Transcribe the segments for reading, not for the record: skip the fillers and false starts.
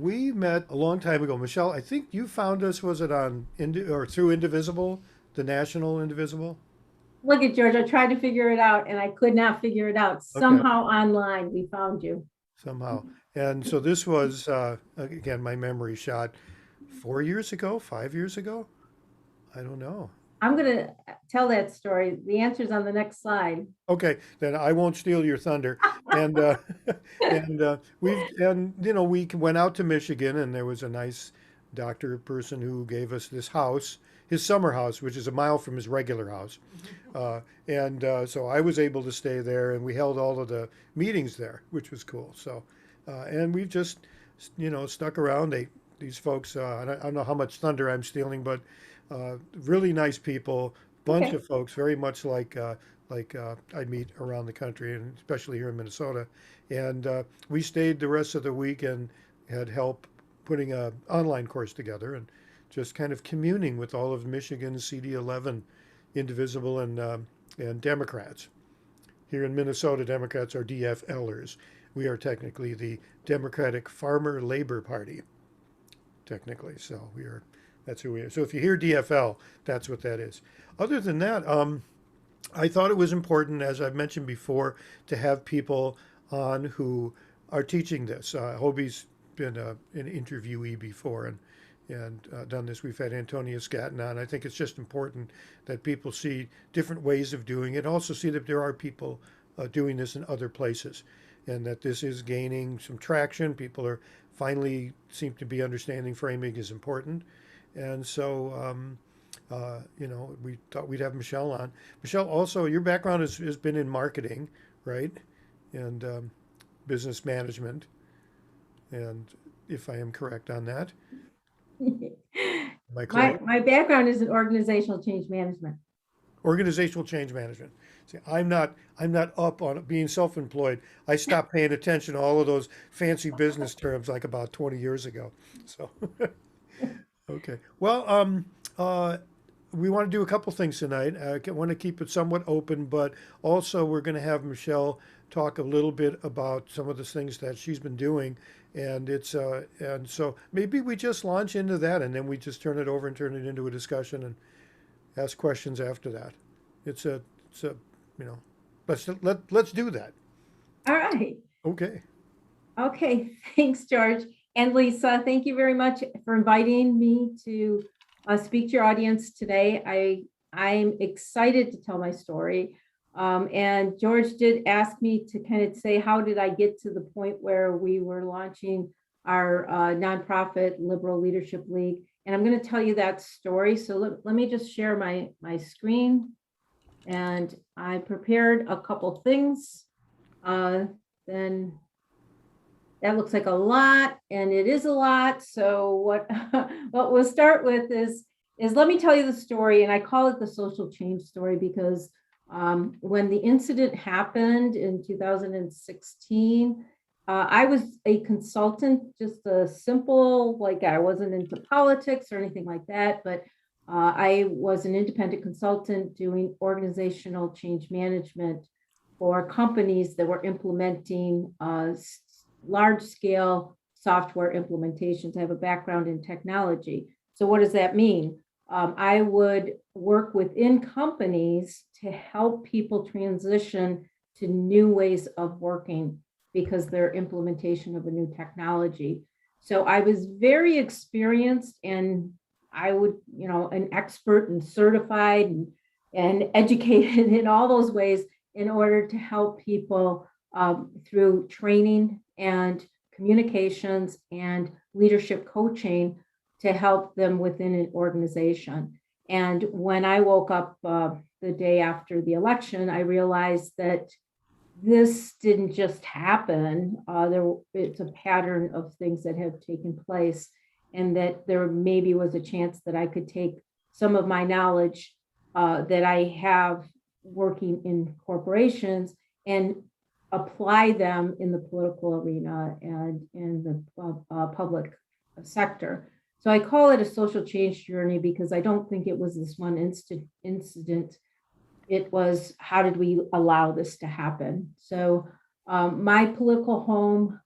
we met a long time ago. Michelle, I think you found us, was it on or through Indivisible, the National Indivisible? Look at George. I tried to figure it out and I could not figure it out. Okay, Somehow online we found you. somehow. And so this was, again, my memory shot 4 years ago, 5 years ago? I don't know. I'm going to tell that story. The answer's on the next slide. Okay, then I won't steal your thunder. And we went out to Michigan, and there was a nice doctor person who gave us this house, his summer house, which is a mile from his regular house. So I was able to stay there, and we held all of the meetings there, which was cool. So, and we've just, stuck around. These folks, I don't know how much thunder I'm stealing, but really nice people, bunch Okay. of folks, very much like I meet around the country, and especially here in Minnesota. And we stayed the rest of the week and had help putting a online course together and just kind of communing with all of Michigan's CD11 indivisible and Democrats. Here in Minnesota, Democrats are DFLers. We are technically the Democratic Farmer Labor Party, technically. So that's who we are. So if you hear DFL, that's what that is. Other than that, I thought it was important, as I've mentioned before, to have people on who are teaching this. Hobie's been an interviewee before and done this. We've had Antonia Scatton on. I think it's just important that people see different ways of doing it. Also see that there are people doing this in other places, and that this is gaining some traction. People are finally seem to be understanding framing is important, and so. We thought we'd have Michelle on. Michelle, also, your background has been in marketing, right? And business management. And if I am correct on that, am I My correct? my background is in organizational change management. Organizational change management. See, I'm not up on being self-employed. I stopped paying attention to all of those fancy business terms like about 20 years ago. So, okay. Well, we want to do a couple things tonight. I want to keep it somewhat open, but also we're going to have Michelle talk a little bit about some of the things that she's been doing, and so maybe we just launch into that, and then we just turn it over and turn it into a discussion and ask questions after that. It's a you know, let's do that. All right. Okay. Okay. Thanks, George. And Lisa, thank you very much for inviting me to speak to your audience today. I'm excited to tell my story. And George did ask me to kind of say, how did I get to the point where we were launching our nonprofit Liberal Leadership League? And I'm going to tell you that story. So let me just share my screen. And I prepared a couple things. Then that looks like a lot, and it is a lot. So what what we'll start with is let me tell you the story, and I call it the social change story because when the incident happened in 2016, I was a consultant, just a simple, like I wasn't into politics or anything like that, but I was an independent consultant doing organizational change management for companies that were implementing large scale software implementations. I have a background in technology. So what does that mean? I would work within companies to help people transition to new ways of working because their implementation of a new technology. So I was very experienced, and I would, an expert and certified and educated in all those ways in order to help people through training and communications and leadership coaching to help them within an organization. And when I woke up the day after the election, I realized that this didn't just happen. It's a pattern of things that have taken place, and that there maybe was a chance that I could take some of my knowledge that I have working in corporations and apply them in the political arena and in the public sector. So I call it a social change journey because I don't think it was this one incident. It was, how did we allow this to happen? So my political home,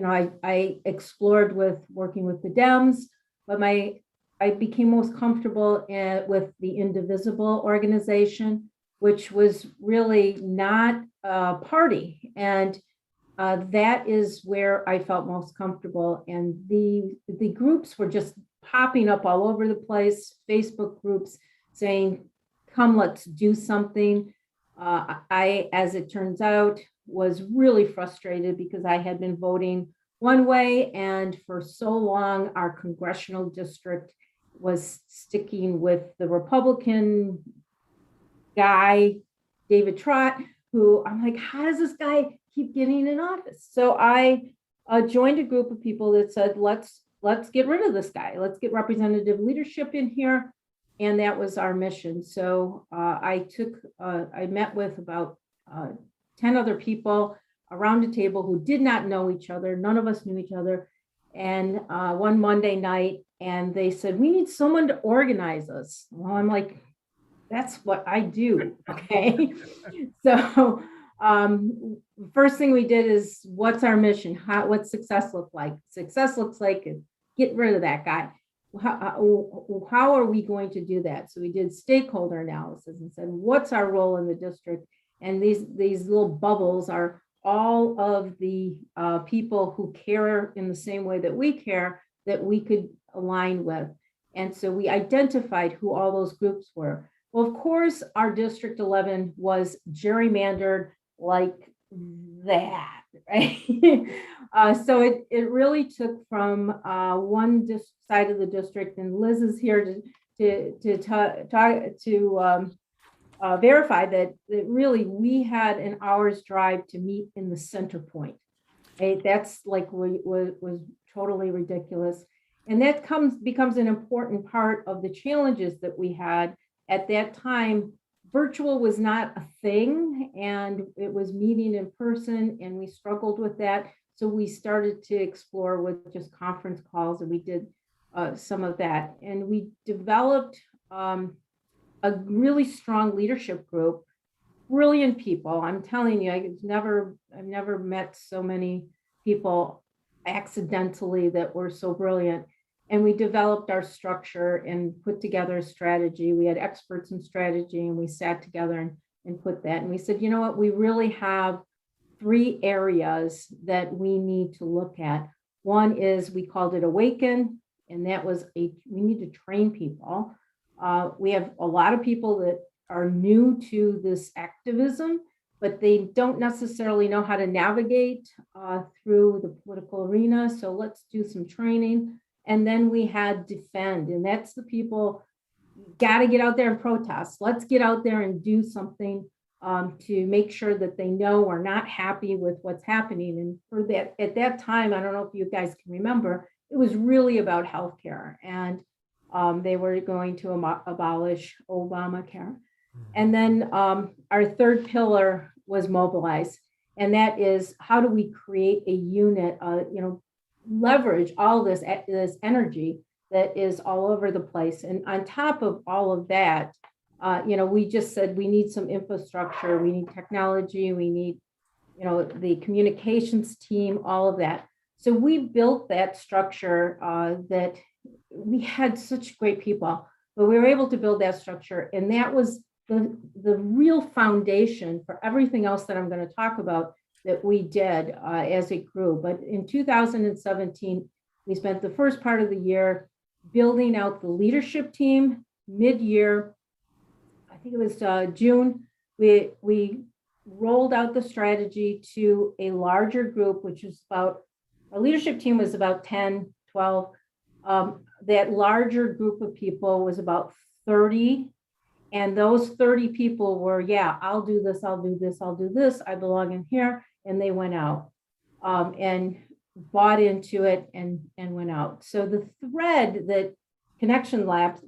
I explored with working with the Dems, but I became most comfortable with the Indivisible organization, which was really not a party. And that is where I felt most comfortable. And the groups were just popping up all over the place, Facebook groups saying, come, let's do something. As it turns out, was really frustrated because I had been voting one way, and for so long, our congressional district was sticking with the Republican guy, David Trott, who I'm like, how does this guy keep getting in office? So I joined a group of people that said, let's get rid of this guy. Let's get representative leadership in here. And that was our mission. So I met with about 10 other people around a table who did not know each other. None of us knew each other. And one Monday night, and they said, we need someone to organize us. Well, I'm like, that's what I do. Okay. So first thing we did is, what's our mission? What's success look like? Success looks like get rid of that guy. How are we going to do that? So we did stakeholder analysis and said, what's our role in the district? And these little bubbles are all of the people who care in the same way that we care, that we could align with. And so we identified who all those groups were. Well, of course, our District 11 was gerrymandered like that, right? So it really took from one side of the district, and Liz is here to verify that really we had an hour's drive to meet in the center point. Right? That's like was totally ridiculous, and that becomes an important part of the challenges that we had at that time. Virtual was not a thing, and it was meeting in person, and we struggled with that. So we started to explore with just conference calls, and we did some of that. And we developed a really strong leadership group, brilliant people. I'm telling you, I've never met so many people accidentally that were so brilliant. And we developed our structure and put together a strategy. We had experts in strategy, and we sat together and put that. And we said, you know what, we really have 3 areas that we need to look at. One is, we called it Awaken, and that was we need to train people. We have a lot of people that are new to this activism, but they don't necessarily know how to navigate through the political arena. So let's do some training. And then we had Defend, and that's the people, got to get out there and protest. Let's get out there and do something to make sure that they know we're not happy with what's happening. And for that, at that time, I don't know if you guys can remember, it was really about healthcare, and they were going to abolish Obamacare. And then our third pillar was Mobilize, and that is, how do we create a unit, leverage all this energy that is all over the place. And on top of all of that, we just said we need some infrastructure, we need technology, we need, the communications team, all of that. So we built that structure that we had such great people, but we were able to build that structure. And that was the real foundation for everything else that I'm going to talk about that we did as it grew. But in 2017, we spent the first part of the year building out the leadership team. Mid-year, I think it was June, we rolled out the strategy to a larger group, which is our leadership team was about 10, 12. That larger group of people was about 30. And those 30 people were, I'll do this, I'll do this, I'll do this, I belong in here. And they went out and bought into it and went out. So the thread that Connection Labs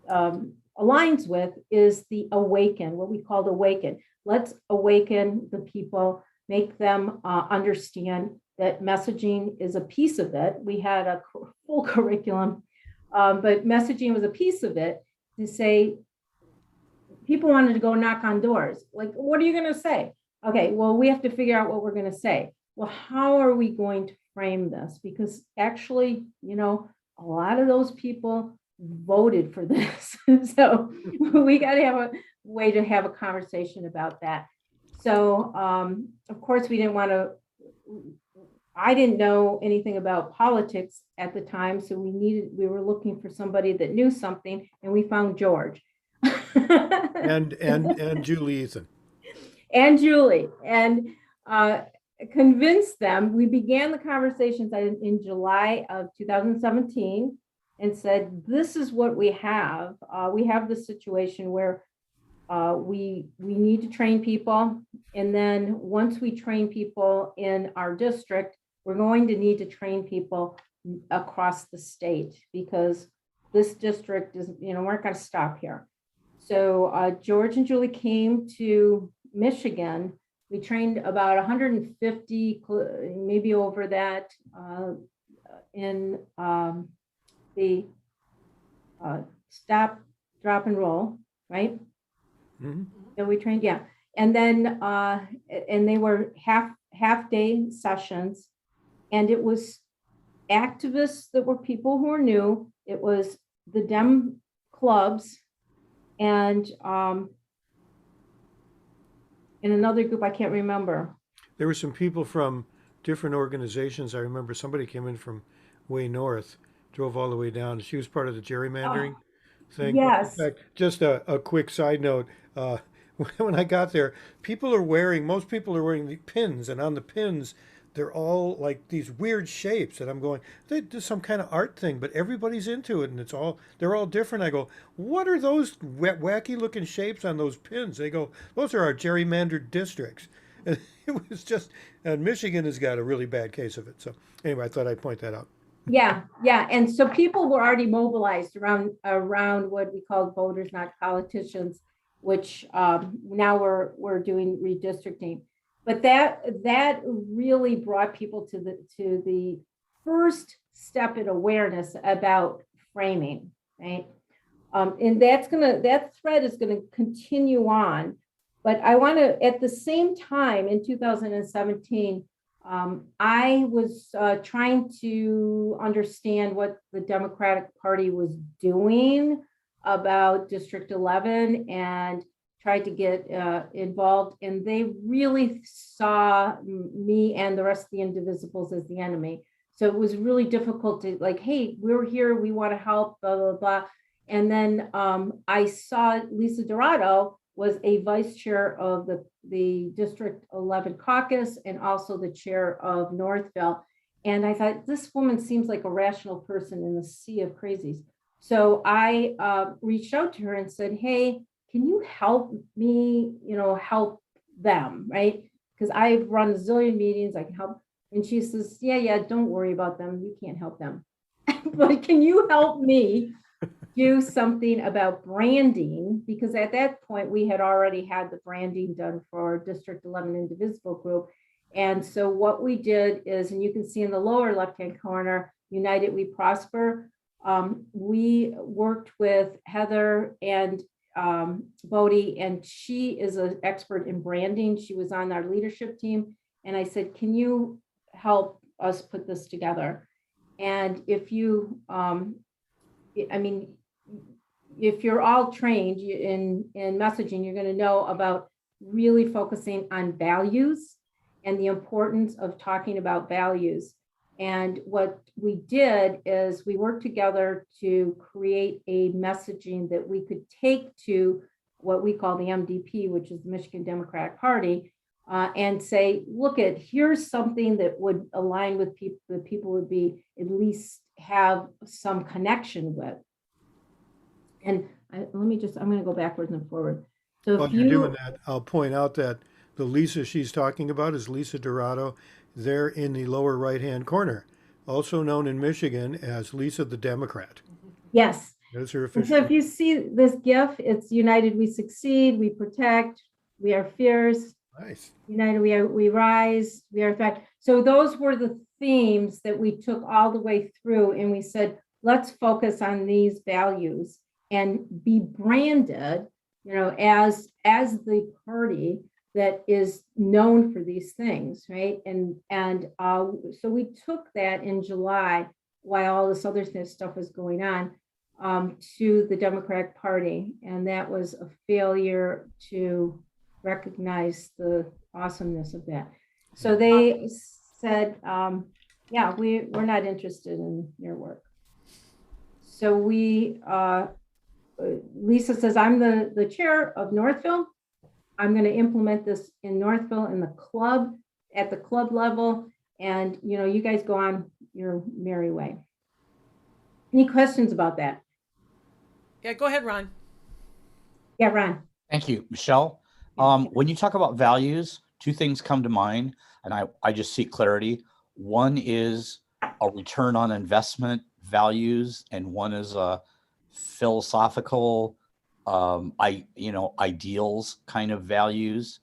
aligns with is the Awaken, what we call the Awaken. Let's awaken the people, make them understand that messaging is a piece of it. We had a full curriculum, but messaging was a piece of it, to say, people wanted to go knock on doors. Like, what are you going to say? Okay, well, we have to figure out what we're going to say. Well, how are we going to frame this, because actually, a lot of those people voted for this. So we got to have a way to have a conversation about that. So, of course, I didn't know anything about politics at the time. So we were looking for somebody that knew something, and we found George. And Julie Ethan. And Julie, and convinced them. We began the conversations in July of 2017 and said, this is what we have. We have the situation where we need to train people. And then once we train people in our district, we're going to need to train people across the state, because this district is, we're not going to stop here. So George and Julie came to Michigan. We trained about 150, maybe over that, in the stop, drop, and roll, right? Mhm. So we trained, yeah. And then, and they were half day sessions, and it was activists that were people who were new. It was the Dem clubs, and in another group, I can't remember. There were some people from different organizations. I remember somebody came in from way north, drove all the way down. She was part of the gerrymandering thing. In Yes. fact, just a quick side note. When I got there, most people are wearing the pins, and on the pins, they're all like these weird shapes. And I'm going, they do some kind of art thing, but everybody's into it, and they're all different. I go, what are those wacky looking shapes on those pins? They go, those are our gerrymandered districts. And it was just, and Michigan has got a really bad case of it. So anyway, I thought I'd point that out. Yeah, yeah. And so people were already mobilized around what we call voters, not politicians, which now we're doing redistricting. But that really brought people to the first step in awareness about framing, right? And that thread is gonna continue on. But I want to, at the same time, in 2017, I was trying to understand what the Democratic Party was doing about District 11, and tried to get involved. And they really saw me and the rest of the indivisibles as the enemy. So it was really difficult to, like, hey, we're here, we want to help, blah, blah, blah. And then I saw Lisa Dorado was a vice chair of the District 11 caucus, and also the chair of Northville. And I thought, this woman seems like a rational person in the sea of crazies. So I reached out to her and said, hey, can you help me, help them, right? Because I've run a zillion meetings, I can help. And she says, yeah, don't worry about them. You can't help them. But can you help me do something about branding? Because at that point, we had already had the branding done for District 11 Indivisible Group. And so what we did is, and you can see in the lower left-hand corner, United We Prosper. We worked with Heather and Bodie, and she is an expert in branding. She was on our leadership team. And I said, can you help us put this together? And if you, if you're all trained in messaging, you're going to know about really focusing on values and the importance of talking about values. And what we did is we worked together to create a messaging that we could take to what we call the MDP, which is the Michigan Democratic Party, and say, look, here's something that would align with people, that people would be at least have some connection with. And I'm going to go backwards and forward. So While you're doing that, I'll point out that the Lisa she's talking about is Lisa Dorado, there in the lower right-hand corner, also known in Michigan as Lisa the Democrat. Yes. That's her And official. so if you see this GIF, it's United We Succeed, we protect, we are fierce. Nice. United we rise, we are threat. So those were the themes that we took all the way through, and we said, let's focus on these values and be branded, as the party that is known for these things, right? So we took that in July while all this other stuff was going on, to the Democratic Party, and that was a failure to recognize the awesomeness of that. So they said, yeah, we're not interested in your work. So Lisa says, I'm the chair of Northville. I'm going to implement this in Northville in the club, at the club level. And, you guys go on your merry way. Any questions about that? Yeah, go ahead, Ron. Yeah, Ron. Thank you, Michelle. When you talk about values, two things come to mind, and I just seek clarity. One is a return on investment values, and one is a philosophical, ideals kind of values.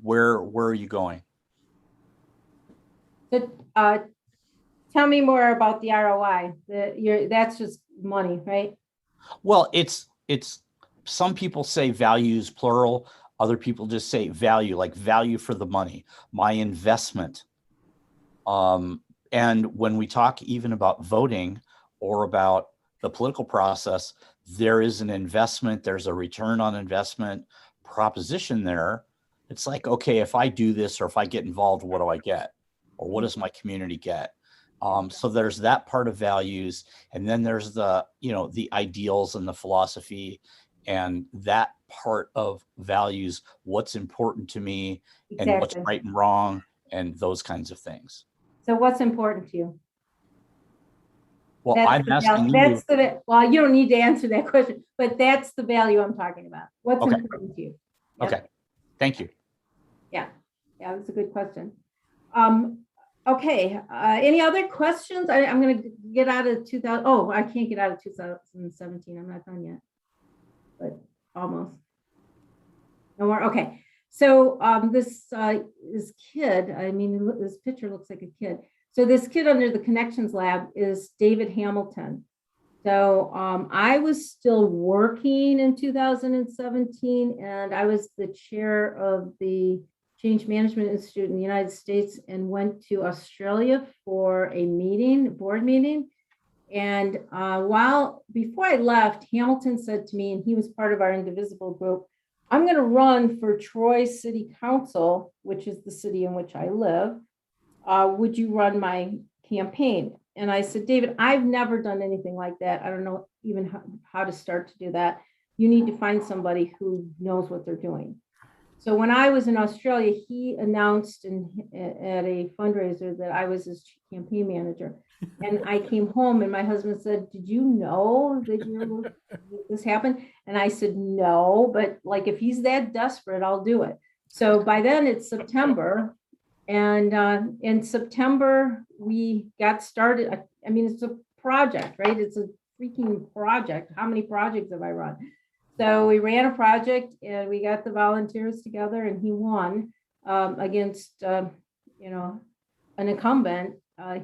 Where are you going? So, tell me more about the ROI. That's just money, right? Well, it's some people say values plural, other people just say value, like value for the money, my investment. And when we talk even about voting or about the political process, there is an investment, there's a return on investment proposition there. It's like, okay, if I do this or if I get involved, what do I get? Or what does my community get? So there's that part of values. And then there's the ideals and the philosophy and that part of values, what's important to me and what's right and wrong and those kinds of things. So what's important to you? Well, I'm asking you. Well, you don't need to answer that question, but that's the value I'm talking about. What's Okay. important to you? Yep. Okay. Thank you. Yeah, that's a good question. Okay. Any other questions? I'm going to get out of 2000. Oh, I can't get out of 2017. I'm not done yet, but almost. No more. Okay. So this kid, this picture looks like a kid. So this kid under the Connections Lab is David Hamilton. So I was still working in 2017, and I was the chair of the Change Management Institute in the United States and went to Australia for a board meeting. And before I left, Hamilton said to me, and he was part of our Indivisible group, I'm going to run for Troy City Council, which is the city in which I live. Would you run my campaign? And I said, David, I've never done anything like that. I don't know even how to start to do that. You need to find somebody who knows what they're doing. So when I was in Australia, he announced at a fundraiser that I was his campaign manager. And I came home and my husband said, did you know that this happened? And I said, no, but like, if he's that desperate, I'll do it. So by then it's September. And in September, we got started. It's a project, right? It's a freaking project. How many projects have I run? So we ran a project and we got the volunteers together and he won against, an incumbent.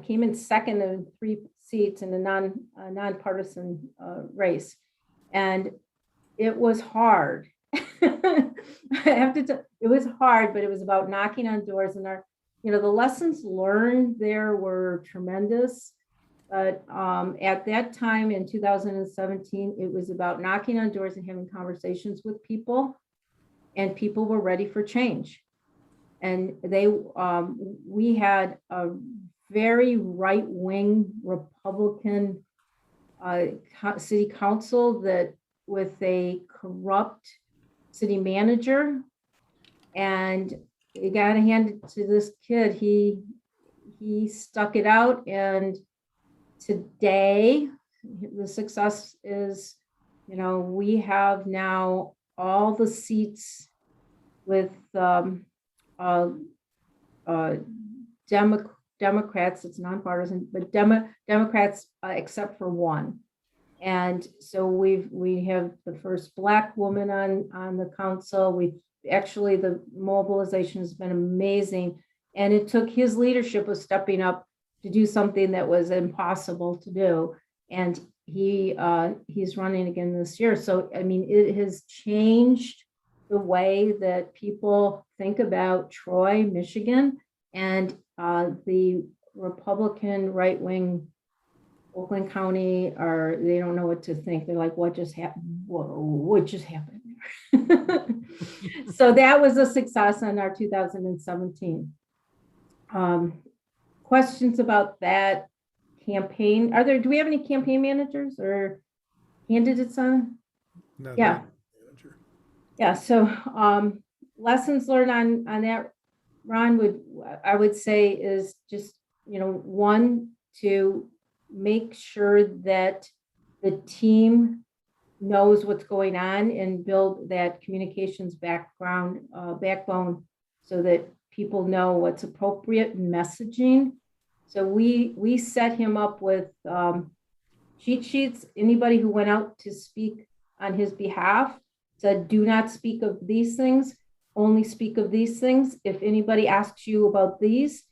Came in second in 3 seats in a nonpartisan race. And it was hard. I have to tell, it was hard, but it was about knocking on doors, and the lessons learned there were tremendous. But at that time in 2017, it was about knocking on doors and having conversations with people, and people were ready for change. And we had a very right-wing Republican city council that with a corrupt city manager, and it got handed to this kid. He stuck it out, and today the success is, we have now all the seats with Democrats. It's nonpartisan, but Democrats except for one. And so we have the first Black woman on the council. The mobilization has been amazing. And it took his leadership of stepping up to do something that was impossible to do. And he's running again this year. So, it has changed the way that people think about Troy, Michigan, and the Republican right-wing Oakland County they don't know what to think. They're like, what just happened? Whoa, what just happened there? So that was a success on our 2017. Questions about that campaign? Do we have any campaign managers or candidates on? Not Yeah. manager. Yeah, so lessons learned on that, Ron, I would say is just, one, to make sure that the team knows what's going on and build that communications backbone so that people know what's appropriate messaging. So we set him up with cheat sheets. Anybody who went out to speak on his behalf said, do not speak of these things, only speak of these things. If anybody asks you about these,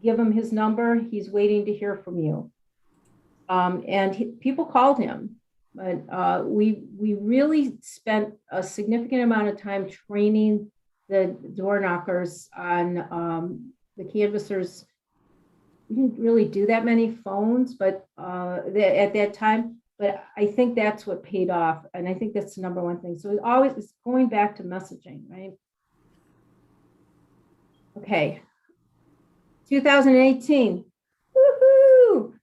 give him his number. He's waiting to hear from you. People called him, but we really spent a significant amount of time training the door knockers on the canvassers. We didn't really do that many phones, but at that time, but I think that's what paid off. And I think that's the number one thing. So it's going back to messaging, right? Okay. 2018. Woohoo!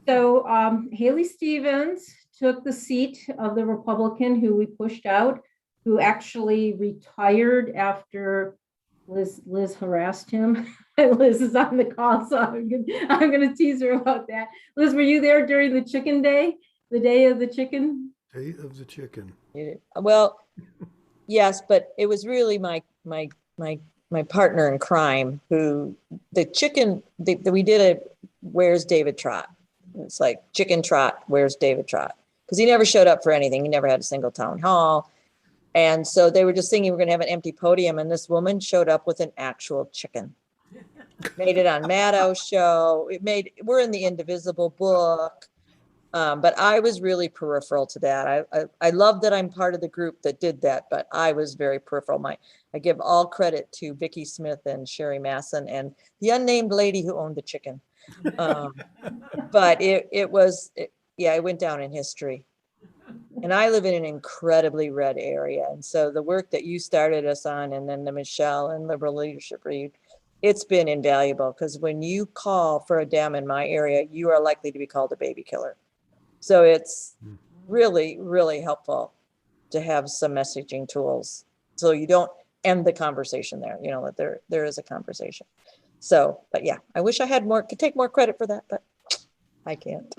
So Haley Stevens took the seat of the Republican who we pushed out, who actually retired after Liz harassed him. Liz is on the call, so I'm going to tease her about that. Liz, were you there during the chicken day, the day of the chicken? Day of the chicken. Well, yes, but it was really my partner in crime who the chicken that we did a Where's David Trot. It's like chicken trot, where's David Trot? Because he never showed up for anything. He never had a single town hall. And so they were just thinking we're going to have an empty podium. And this woman showed up with an actual chicken. Made it on Maddow's show. We're in the Indivisible book. But I was really peripheral to that. I love that I'm part of the group that did that, but I was very peripheral. I give all credit to Vicki Smith and Sherry Masson and the unnamed lady who owned the chicken. But it went down in history. And I live in an incredibly red area. And so the work that you started us on, and then the Michelle and Liberal Leadership Read, it's been invaluable, because when you call for a dam in my area, you are likely to be called a baby killer. So it's really, really helpful to have some messaging tools so you don't end the conversation there, that there is a conversation. So, but yeah, I wish I could take more credit for that, but I can't.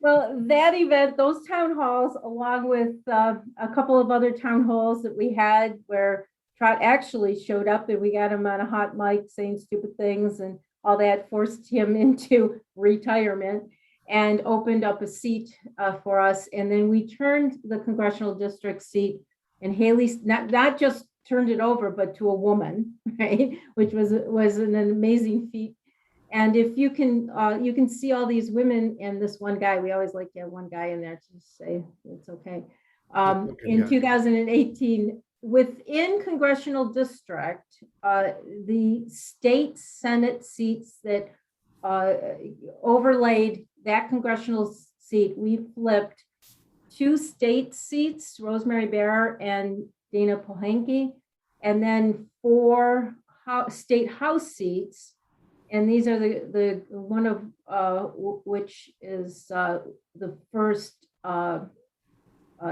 Well, that event, those town halls, along with a couple of other town halls that we had where Trot actually showed up and we got him on a hot mic saying stupid things and all that, forced him into retirement and opened up a seat for us. And then we turned the congressional district seat, and Haley not just turned it over, but to a woman, right? Which was an amazing feat. And if you can see all these women and this one guy. We always like to have one guy in there to say it's okay. In 2018, within congressional district, the state Senate seats that overlaid that congressional seat, we flipped 2 state seats, Rosemary Bear and Dana Pohanke, and then 4 state house seats. And these are the one of which is the first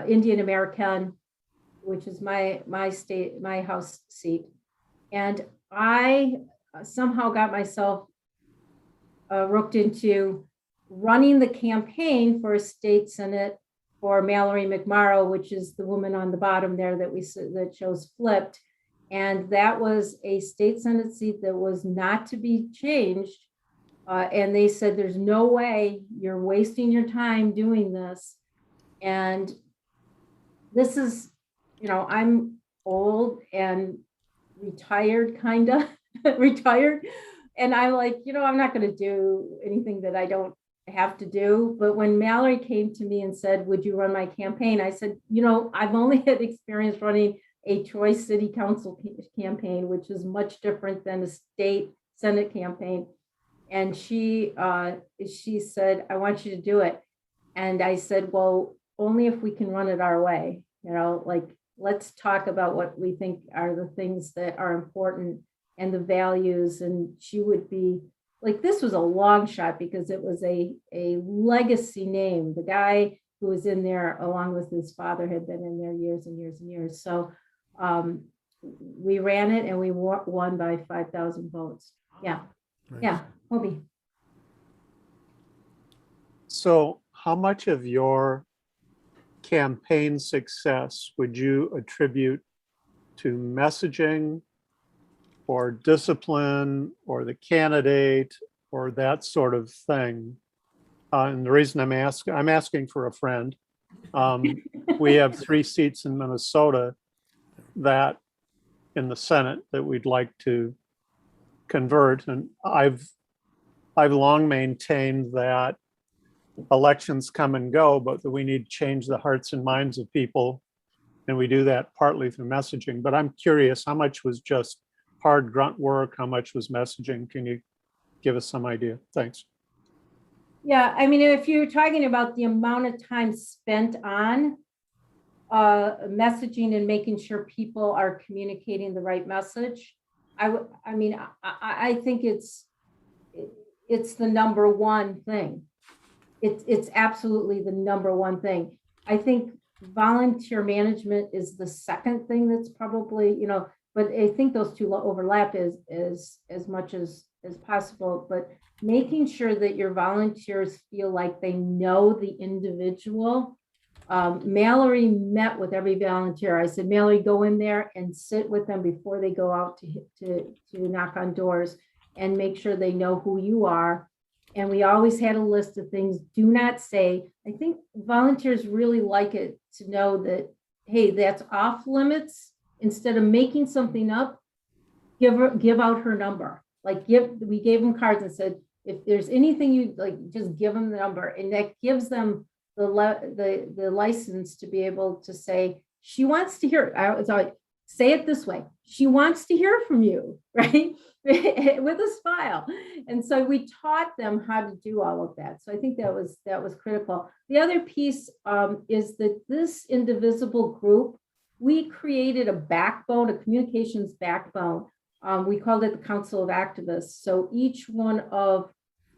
Indian American, which is my house seat. And I somehow got myself roped into running the campaign for a state senate for Mallory McMorrow, which is the woman on the bottom there that shows flipped. And that was a state senate seat that was not to be changed. And they said, there's no way you're wasting your time doing this. And this is, I'm old and retired, kind of retired. And I'm like, I'm not going to do anything that I don't have to do. But when Mallory came to me and said, would you run my campaign? I said, I've only had experience running a Troy City Council campaign, which is much different than a state Senate campaign. And she said, I want you to do it. And I said, well, only if we can run it our way, like, let's talk about what we think are the things that are important and the values. And she would be like, this was a long shot because it was a legacy name. The guy who was in there along with his father had been in there years and years and years. So we ran it and we won by 5,000 votes. Yeah. Nice. Yeah. Hobie. So how much of your campaign success would you attribute to messaging or discipline or the candidate or that sort of thing? And the reason I'm asking for a friend. We have 3 seats in Minnesota that in the Senate that we'd like to convert. And I've long maintained that elections come and go, but that we need to change the hearts and minds of people. And we do that partly through messaging. But I'm curious, how much was just hard grunt work? How much was messaging? Can you give us some idea? Thanks. Yeah, I mean, if you're talking about the amount of time spent on messaging and making sure people are communicating the right message, I think it's the number one thing. It's absolutely the number one thing. I think volunteer management is the second thing that's probably, but I think those two overlap as much as possible. But making sure that your volunteers feel like they know the individual. Mallory met with every volunteer. I said, Mallory, go in there and sit with them before they go out to knock on doors and make sure they know who you are. And we always had a list of things. Do not say. I think volunteers really like it to know that, hey, that's off limits. Instead of making something up, give out her number. Like we gave them cards and said, if there's anything you like, just give them the number, and that gives them the license to be able to say, she wants to hear. Say it this way: she wants to hear from you, right? With a smile. And so we taught them how to do all of that. So I think that was critical. The other piece is that this indivisible group, we created a backbone, a communications backbone. We called it the Council of Activists. So each one of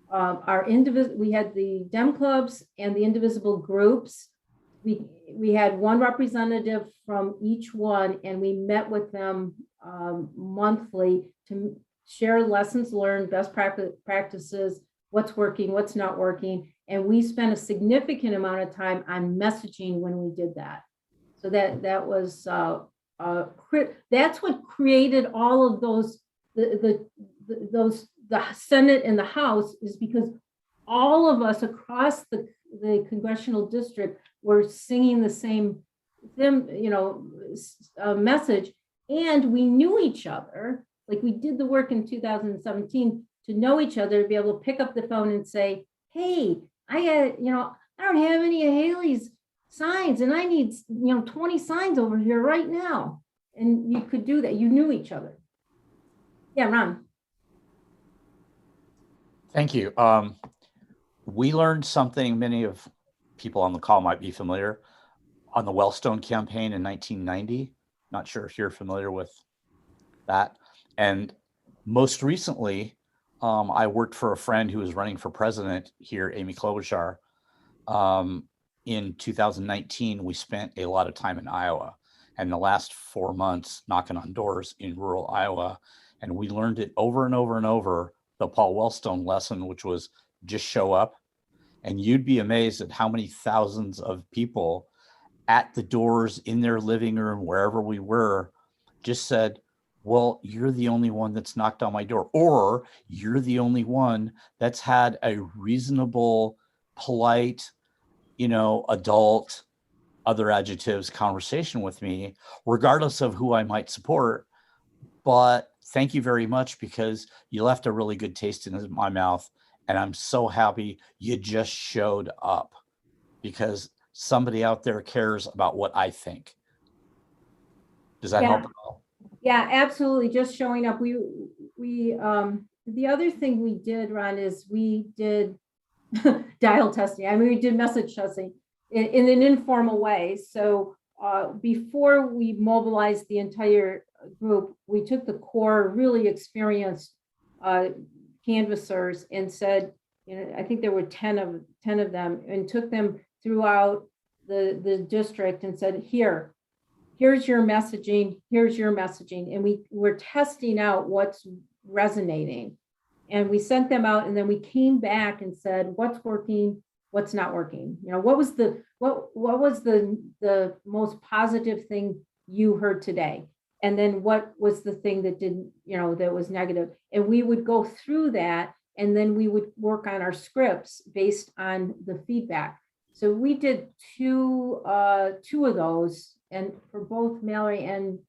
our we had the Dem clubs and the indivisible groups. We had one representative from each one, and we met with them monthly to share lessons learned, best practices, what's working, what's not working. And we spent a significant amount of time on messaging when we did that. So that was that's what created all of those the Senate and the House, is because all of us across the congressional district were singing the same message, and we knew each other. Like, we did the work in 2017 to know each other, to be able to pick up the phone and say, hey, I don't have any of Haley's signs, and I need 20 signs over here right now. And you could do that. You knew each other. Yeah, Ron. Thank you. We learned something many of people on the call might be familiar on the Wellstone campaign in 1990. Not sure if you're familiar with that. And most recently, I worked for a friend who was running for president here, Amy Klobuchar. In 2019, we spent a lot of time in Iowa, and the last 4 months knocking on doors in rural Iowa. And we learned it over and over and over, the Paul Wellstone lesson, which was just show up. And you'd be amazed at how many thousands of people at the doors, in their living room, wherever we were, just said, well, you're the only one that's knocked on my door, or you're the only one that's had a reasonable, polite, adult, other adjectives conversation with me, regardless of who I might support. But thank you very much, because you left a really good taste in my mouth. And I'm so happy you just showed up, because somebody out there cares about what I think. Does that Yeah. help at all? Yeah, absolutely. Just showing up. The other thing we did, Ron, is we did dial testing. I mean, we did message testing in an informal way. So before we mobilized the entire group, we took the core, really experienced canvassers and said, you know, I think there were 10 of them, and took them throughout the district and said, here's your messaging, here's your messaging. And we were testing out what's resonating. And we sent them out, and then we came back and said, what's working, what's not working? You know, what was the most positive thing you heard today? And then what was the thing that didn't, you know, that was negative? And we would go through that, and then we would work on our scripts based on the feedback. So we did two of those, and for both Mallory and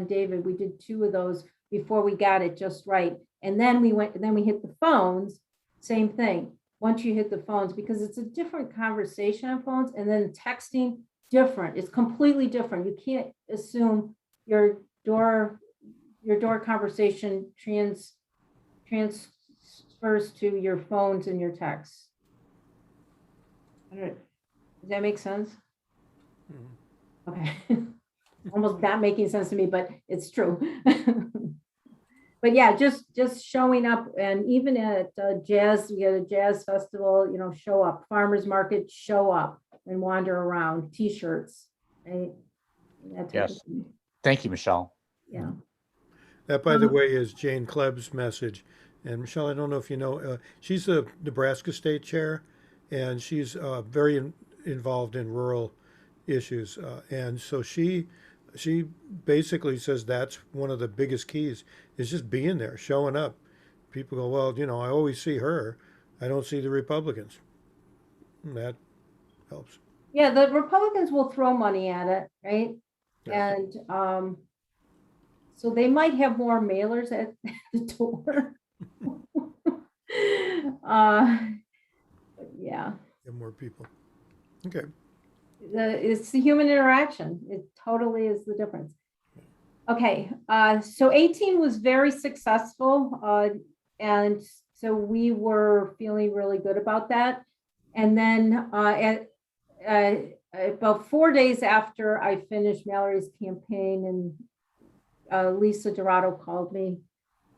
David, we did 2 of those before we got it just right. And then we hit the phones, same thing. Once you hit the phones, because it's a different conversation on phones, and then texting, different. It's completely different. You can't assume your door conversation transfers to your phones and your texts. Does that make sense? Okay. Almost not making sense to me, but it's true. But yeah, just showing up, and even at jazz, we had a jazz festival, you know, show up, farmers market, show up and wander around, t-shirts, right? That type of thing. Thank you, Michelle. Yeah. That, by the way, is Jane Kleb's message. And Michelle, I don't know if you know, she's the Nebraska State Chair, and she's very involved in rural issues. And so she basically says that's one of the biggest keys is just being there, showing up. People go, well, you know, I always see her. I don't see the Republicans. And that helps. Yeah, the Republicans will throw money at it, right? Yeah. And so they might have more mailers at the door. Yeah. And more people. Okay. It's the human interaction. It totally is the difference. Okay, so 18 was very successful, and so we were feeling really good about that. And then about 4 days after I finished Mallory's campaign, and Lisa Dorado called me,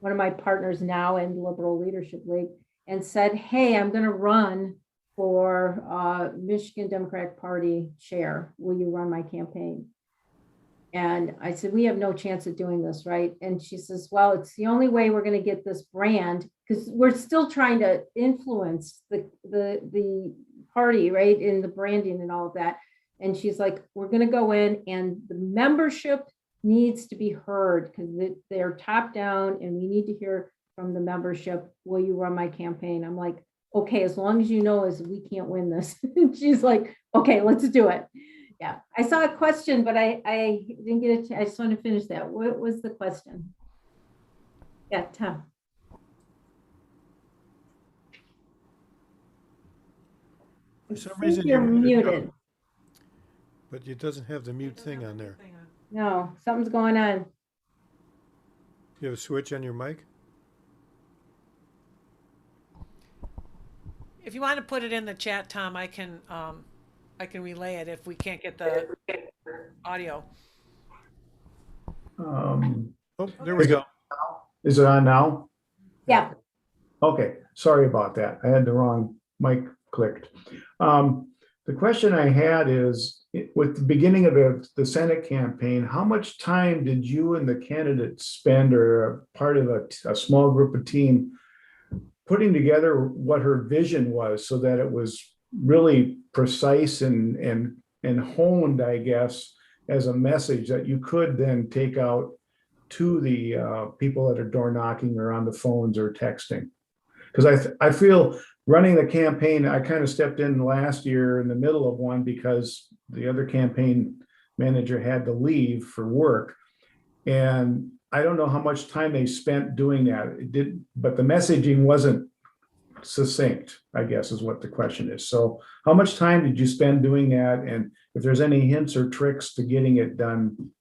one of my partners now in Liberal Leadership League, and said, hey, I'm going to run for Michigan Democratic Party chair. Will you run my campaign? And I said, we have no chance of doing this, right? And she says, well, it's the only way we're going to get this brand, because we're still trying to influence the party, right, in the branding and all of that. And she's like, we're going to go in, and the membership needs to be heard, because they're top down, and we need to hear from the membership. Will you run my campaign? I'm like, okay, as long as you know is we can't win this. She's like, okay, let's do it. Yeah, I saw a question, but I didn't get it. I just want to finish that. What was the question? Yeah, Tom. For some I think reason you're muted, muted. but it doesn't have the mute thing on there. No, something's going on. You have a switch on your mic? If you want to put it in the chat, Tom, I can relay it if we can't get the audio. Oh, there we go. Is it on now? Yeah. Okay, sorry about that. I had the wrong mic clicked. The question I had is, with the beginning of the Senate campaign, how much time did you and the candidates spend, or a part of a small group of team, putting together what her vision was, so that it was really precise and honed, I guess, as a message that you could then take out to the people that are door knocking or on the phones or texting? Because I feel running the campaign, I kind of stepped in last year in the middle of one because the other campaign manager had to leave for work. And I don't know how much time they spent doing that. But the messaging wasn't succinct, I guess is what the question is. So how much time did you spend doing that? And if there's any hints or tricks to getting it done,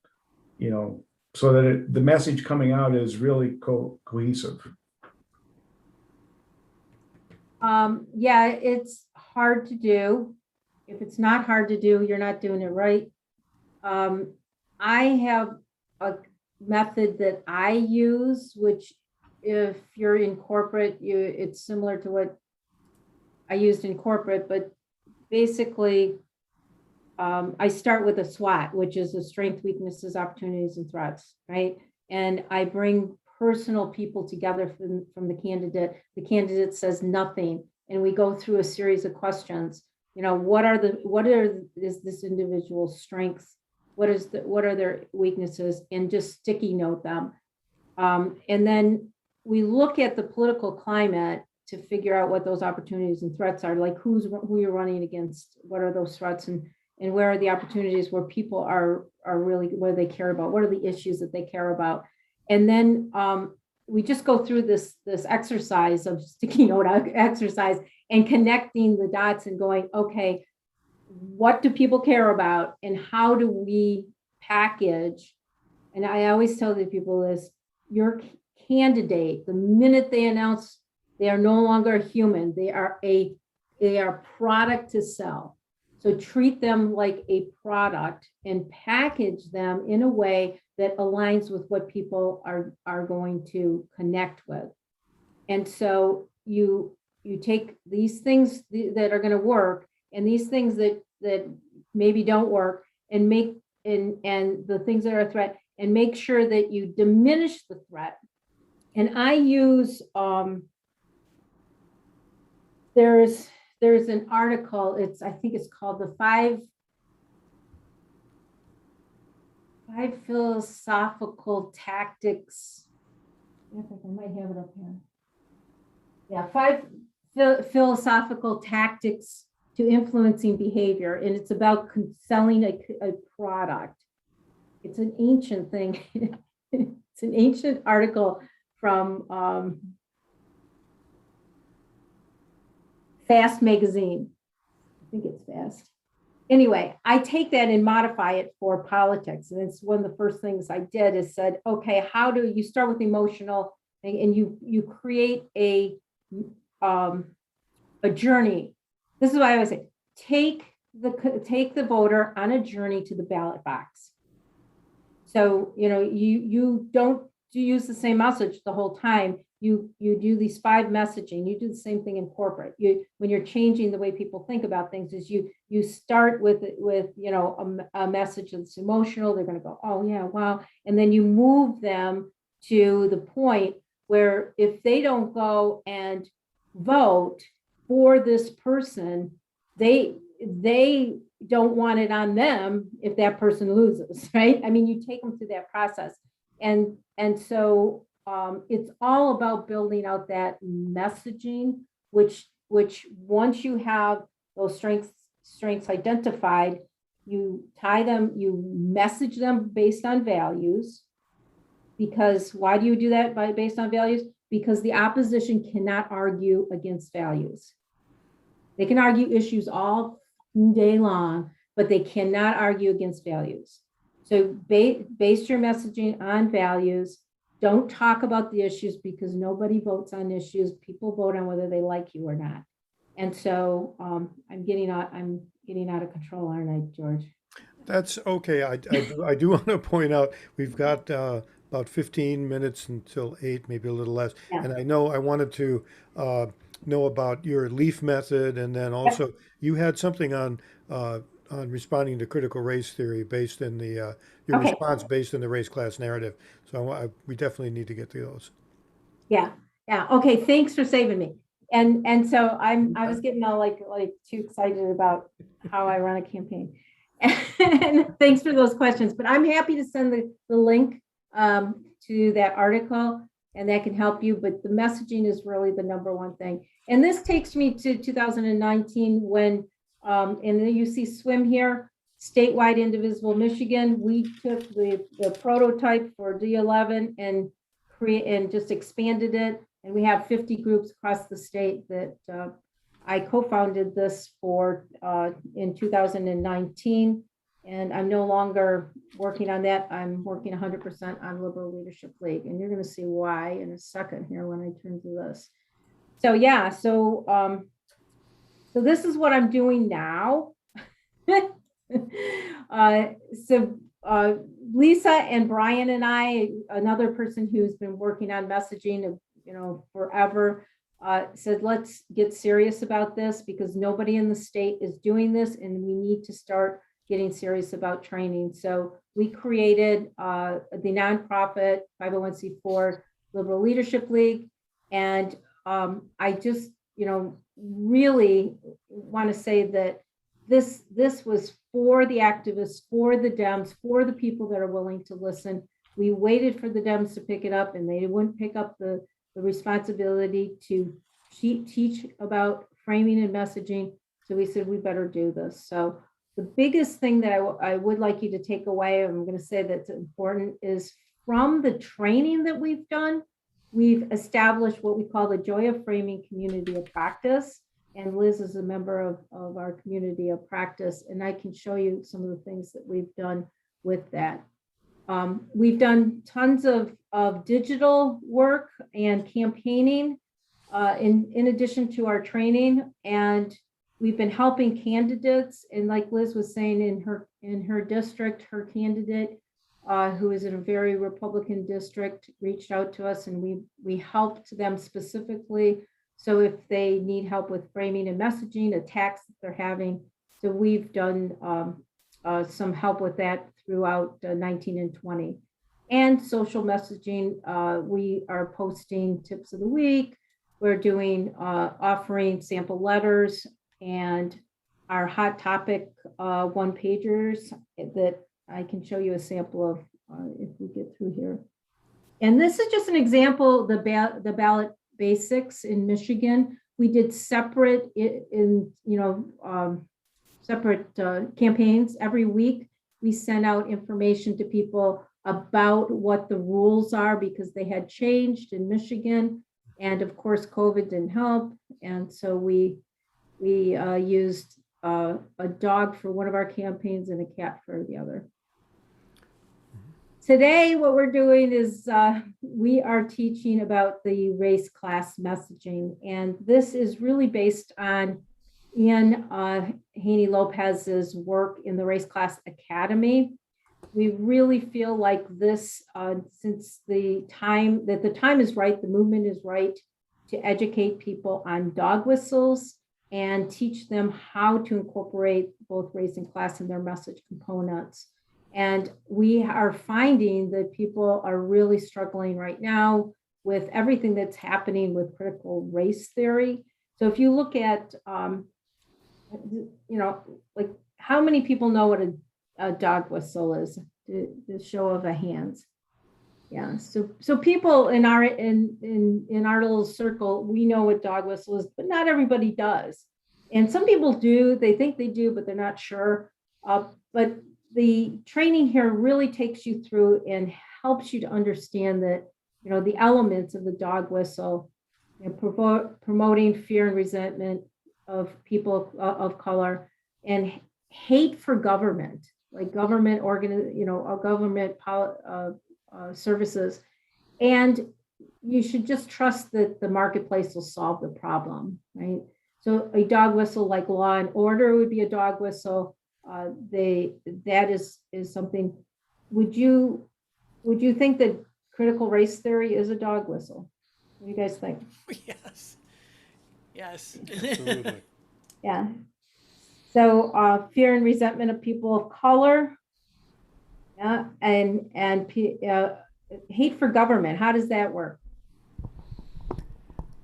you know, so that the message coming out is really cohesive? Yeah, it's hard to do. If it's not hard to do, you're not doing it right. I have a method that I use, which if you're in corporate, it's similar to what I used in corporate, but basically, I start with a SWOT, which is the strength, weaknesses, opportunities, and threats, right? And I bring personal people together from the candidate. The candidate says nothing, and we go through a series of questions. You know, is this individual's strengths? What are their weaknesses? And just sticky note them. And then we look at the political climate to figure out what those opportunities and threats are, like who you're running against, what are those threats, and where are the opportunities where people are really, what do they care about, what are the issues that they care about. And then we just go through this exercise of sticky note exercise and connecting the dots and going, okay, what do people care about and how do we package? And I always tell the people this, your candidate, the minute they announce they are no longer a human, they are a product to sell. So treat them like a product and package them in a way that aligns with what people are going to connect with. And so you take these things that are going to work and these things that maybe don't work and and the things that are a threat, and make sure that you diminish the threat. And I use there's an article, I think it's called the five philosophical tactics. I think I might have it up here. Yeah, five philosophical tactics to influencing behavior. And it's about selling a product. It's an ancient thing. It's an ancient article from Fast magazine. I think it's Fast. Anyway, I take that and modify it for politics. And it's one of the first things I did is said, okay, how do you start with emotional and you create a journey. This is why I always say, take the voter on a journey to the ballot box. So, you know, you don't use the same message the whole time. You do these 5 messaging. You do the same thing in corporate. When you're changing the way people think about things, is you start with you know a message that's emotional. They're going to go, oh yeah, wow, and then you move them to the point where if they don't go and vote for this person, they don't want it on them if that person loses, right? I mean, you take them through that process, and so. It's all about building out that messaging, which once you have those strengths identified, you tie them, you message them based on values. Because why do you do that based on values? Because the opposition cannot argue against values. They can argue issues all day long, but they cannot argue against values. So base your messaging on values. Don't talk about the issues because nobody votes on issues. People vote on whether they like you or not. And so I'm getting out of control, aren't I, George? That's okay. I do want to point out we've got about 15 minutes until 8, maybe a little less. Yeah. And I know I wanted to know about your LEAF method, and then also you had something on responding to critical race theory based in the your Okay. response based in the race class narrative. So we definitely need to get to those. Yeah. Okay. Thanks for saving me. And so I was getting all like too excited about how I run a campaign. And thanks for those questions. But I'm happy to send the link to that article, and that can help you. But the messaging is really the number one thing. And this takes me to 2019 when, and then you see swim here, statewide indivisible Michigan. We took the prototype for D11 and just expanded it. And we have 50 groups across the state that I co-founded this for in 2019. And I'm no longer working on that. I'm working 100% on Liberal Leadership League. And you're going to see why in a second here when I turn to this. So yeah, so this is what I'm doing now. So Lisa and Brian and I, another person who's been working on messaging, forever, said, let's get serious about this because nobody in the state is doing this and we need to start getting serious about training. So we created the nonprofit 501c4 Liberal Leadership League. And I just, really want to say that this was for the activists, for the Dems, for the people that are willing to listen. We waited for the Dems to pick it up and they wouldn't pick up the responsibility to teach about framing and messaging. So we said, we better do this. So the biggest thing that I would like you to take away, I'm going to say that's important, is from the training that we've done, we've established what we call the Joy of Framing Community of Practice. And Liz is a member of our community of practice. And I can show you some of the things that we've done with that. We've done tons of digital work and campaigning in addition to our training. And we've been helping candidates. And like Liz was saying, in her district, her candidate, who is in a very Republican district, reached out to us and we helped them specifically. So if they need help with framing and messaging, attacks that they're having. So we've done some help with that throughout 19 and 20. And social messaging, we are posting tips of the week. We're doing offering sample letters and our hot topic one pagers that I can show you a sample of if we get through here. And this is just an example, the ballot basics in Michigan. We did separate separate campaigns every week. We sent out information to people about what the rules are because they had changed in Michigan. And of course, COVID didn't help. And so we used a dog for one of our campaigns and a cat for the other. Today, what we're doing is we are teaching about the race class messaging. And this is really based on Ian Haney Lopez's work in the Race Class Academy. We really feel like this, since the time is right, the movement is right to educate people on dog whistles and teach them how to incorporate both race and class in their message components. And we are finding that people are really struggling right now with everything that's happening with critical race theory. So if you look at, like how many people know what a dog whistle is? The show of a hands. Yeah, so people in our little circle, we know what dog whistle is, but not everybody does. And some people do, they think they do, but they're not sure. But the training here really takes you through and helps you to understand that, the elements of the dog whistle, promoting fear and resentment of people of color and hate for government, like government services. And you should just trust that the marketplace will solve the problem, right? So a dog whistle like Law and Order would be a dog whistle. That is something. Would you think that critical race theory is a dog whistle? What do you guys think? Yes. Absolutely. Yeah. So fear and resentment of people of color. Yeah, and hate for government. How does that work?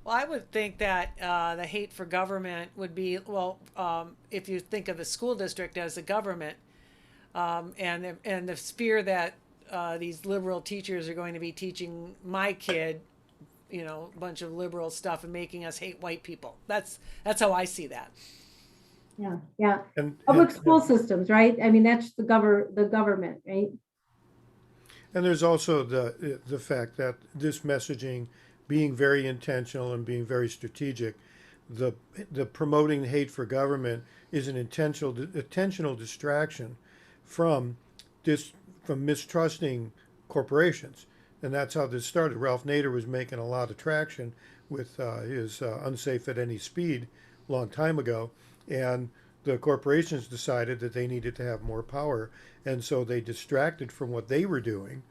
Well, I would think that the hate for government would be, if you think of the school district as a government, and the fear that these liberal teachers are going to be teaching my kid, a bunch of liberal stuff and making us hate white people. That's how I see that. Yeah. And Public school systems, right? I mean, that's the government, right? And there's also the fact that this messaging, being very intentional and being very strategic, the promoting hate for government is an intentional distraction from from mistrusting corporations. And that's how this started. Ralph Nader was making a lot of traction with his unsafe at any speed a long time ago. And the corporations decided that they needed to have more power. And so they distracted from what they were doing.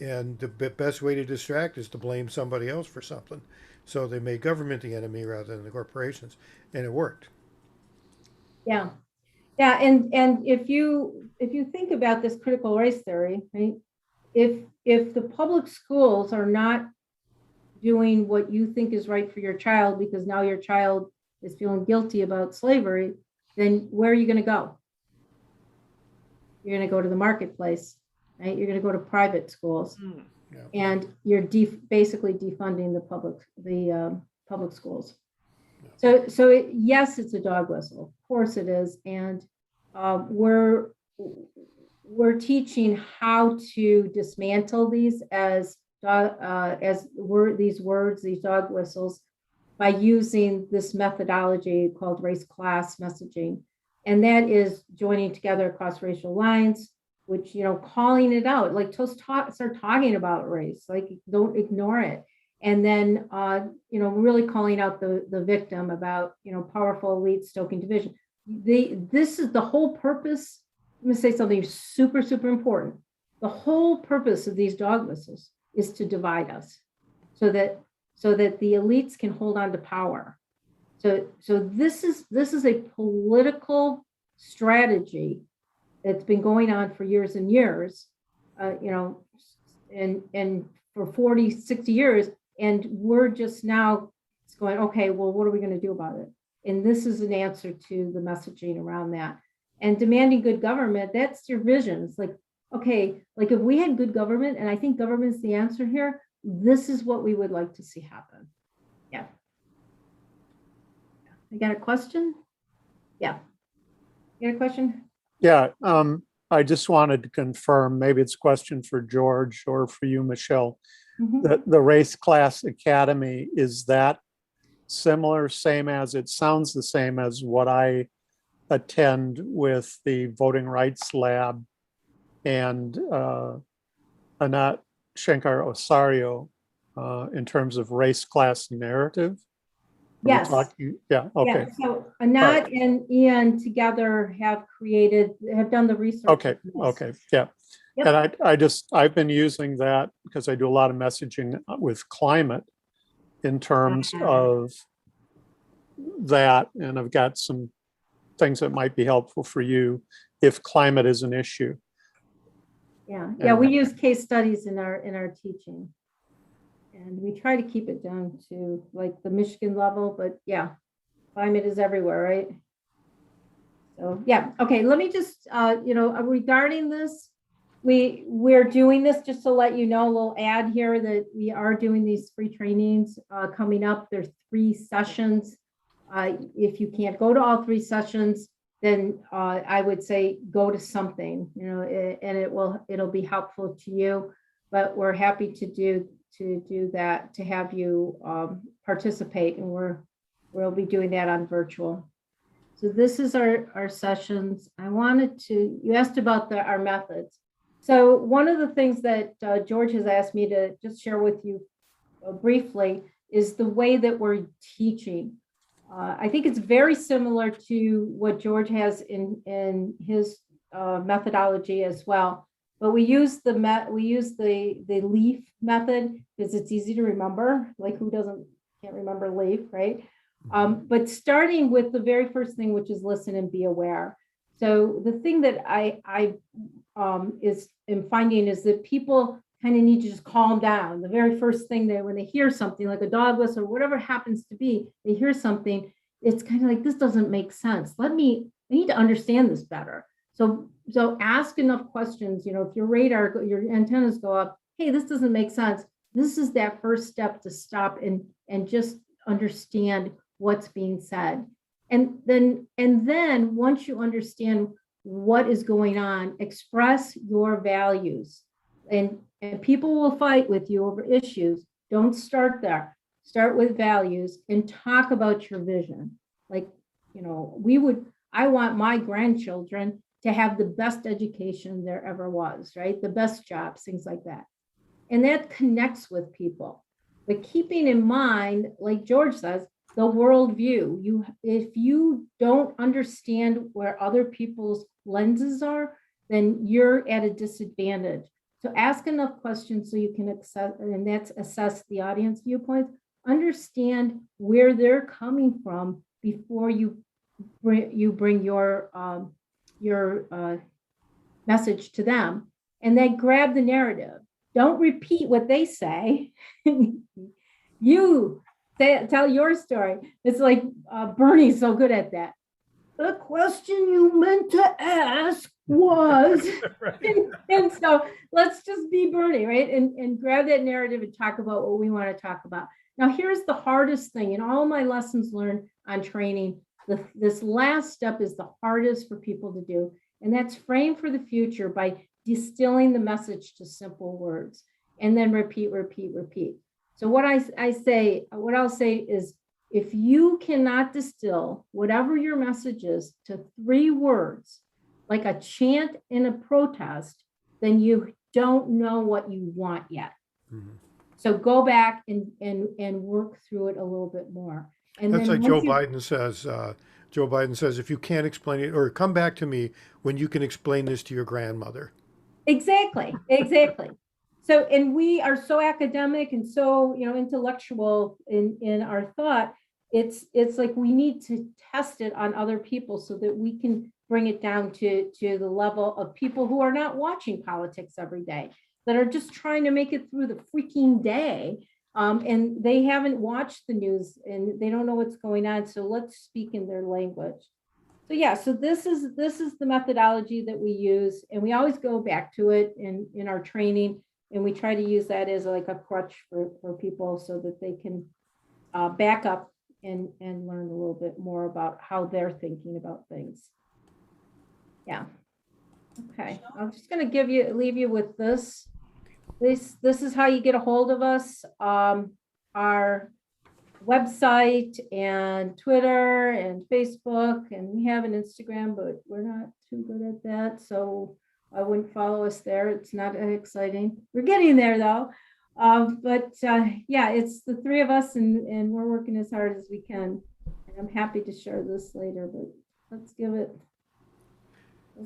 And the best way to distract is to blame somebody else for something. So they made government the enemy rather than the corporations. And it worked. Yeah. Yeah. And if you think about this critical race theory, right? If the public schools are not doing what you think is right for your child because now your child is feeling guilty about slavery, then where are you going to go? You're going to go to the marketplace, right? You're going to go to private schools, Yeah. and you're basically defunding the public schools. So yes, it's a dog whistle. Of course it is, and we're teaching how to dismantle these as these words, these dog whistles, by using this methodology called race class messaging. And that is joining together across racial lines, which, calling it out, like start talking about race, like don't ignore it. And then, really calling out the victim about, powerful elites stoking division. This is the whole purpose. I'm going to say something super, super important. The whole purpose of these dog whistles is to divide us so that the elites can hold on to power. So this is a political strategy that's been going on for years and years, and for 40, 60 years. And we're just now going, okay, well, what are we going to do about it? And this is an answer to the messaging around that. And demanding good government, that's your vision. It's like, okay, like if we had good government, and I think government's the answer here, this is what we would like to see happen. Yeah. You got a question? Yeah. You got a question? Yeah, I just wanted to confirm, maybe it's a question for George or for you, Michelle. Mhm. The Race Class Academy, is that similar, same as, it sounds the same as what I attend with the Voting Rights Lab and Anat Shankar Osario in terms of race class narrative? Are we Yes. talking? Yeah, okay. Yeah, so Anat and Ian together have done the research. Okay, on this. okay, yeah. Yep. And I've been using that because I do a lot of messaging with climate in terms of that. And I've got some things that might be helpful for you if climate is an issue. Yeah, we use case studies in our teaching. And we try to keep it down to like the Michigan level, but yeah, climate is everywhere, right? So yeah, okay, let me just, regarding this, we're doing this just to let you know, a little ad here that we are doing these free trainings coming up. There's 3 sessions. If you can't go to all 3 sessions, then I would say go to something, and it'll be helpful to you. But we're happy to do that, to have you participate, and we'll be doing that on virtual. So this is our sessions. You asked about our methods. So one of the things that George has asked me to just share with you briefly is the way that we're teaching. I think it's very similar to what George has in his methodology as well. But we use the LEAF method because it's easy to remember. Like who can't remember LEAF, right? But starting with the very first thing, which is listen and be aware. So the thing that I am finding is that people kind of need to just calm down. The very first thing when they hear something like a dog whistle or whatever happens to be, they hear something, it's kind of like, this doesn't make sense. I need to understand this better. So ask enough questions. If your antennas go up, hey, this doesn't make sense. This is that first step to stop and just understand what's being said. And then once you understand what is going on, express your values. And people will fight with you over issues. Don't start there. Start with values and talk about your vision. Like, I want my grandchildren to have the best education there ever was, right? The best jobs, things like that. And that connects with people. But keeping in mind, like George says, the worldview. If you don't understand where other people's lenses are, then you're at a disadvantage. So ask enough questions so you can assess the audience viewpoints, understand where they're coming from before you bring your message to them, and then grab the narrative. Don't repeat what they say. You tell your story. It's like Bernie's so good at that. The question you meant to ask was, and so let's just be Bernie, right? And grab that narrative and talk about what we want to talk about. Now, here's the hardest thing in all my lessons learned on training. This last step is the hardest for people to do, and that's frame for the future by distilling the message to simple words, and then repeat, repeat, repeat. So what I'll say is, if you cannot distill whatever your message is to 3 words, like a chant in a protest, then you don't know what you want yet. Mm-hmm. So go back and work through it a little bit more. And that's then like Joe Biden says. Joe Biden says, if you can't explain it, or come back to me when you can explain this to your grandmother. Exactly. So, and we are so academic and so, intellectual in our thought. It's like we need to test it on other people so that we can bring it down to the level of people who are not watching politics every day, that are just trying to make it through the freaking day. And they haven't watched the news and they don't know what's going on. So let's speak in their language. So yeah, so this is the methodology that we use, and we always go back to it in our training, and we try to use that as like a crutch for people so that they can back up and learn a little bit more about how they're thinking about things. Yeah. Okay, I'm just going to leave you with this. This is how you get a hold of us. Our website and Twitter and Facebook, and we have an Instagram, but we're not too good at that, so I wouldn't follow us there. It's not exciting. We're getting there though. Yeah, it's the 3 of us, and we're working as hard as we can. And I'm happy to share this later, but let's give it.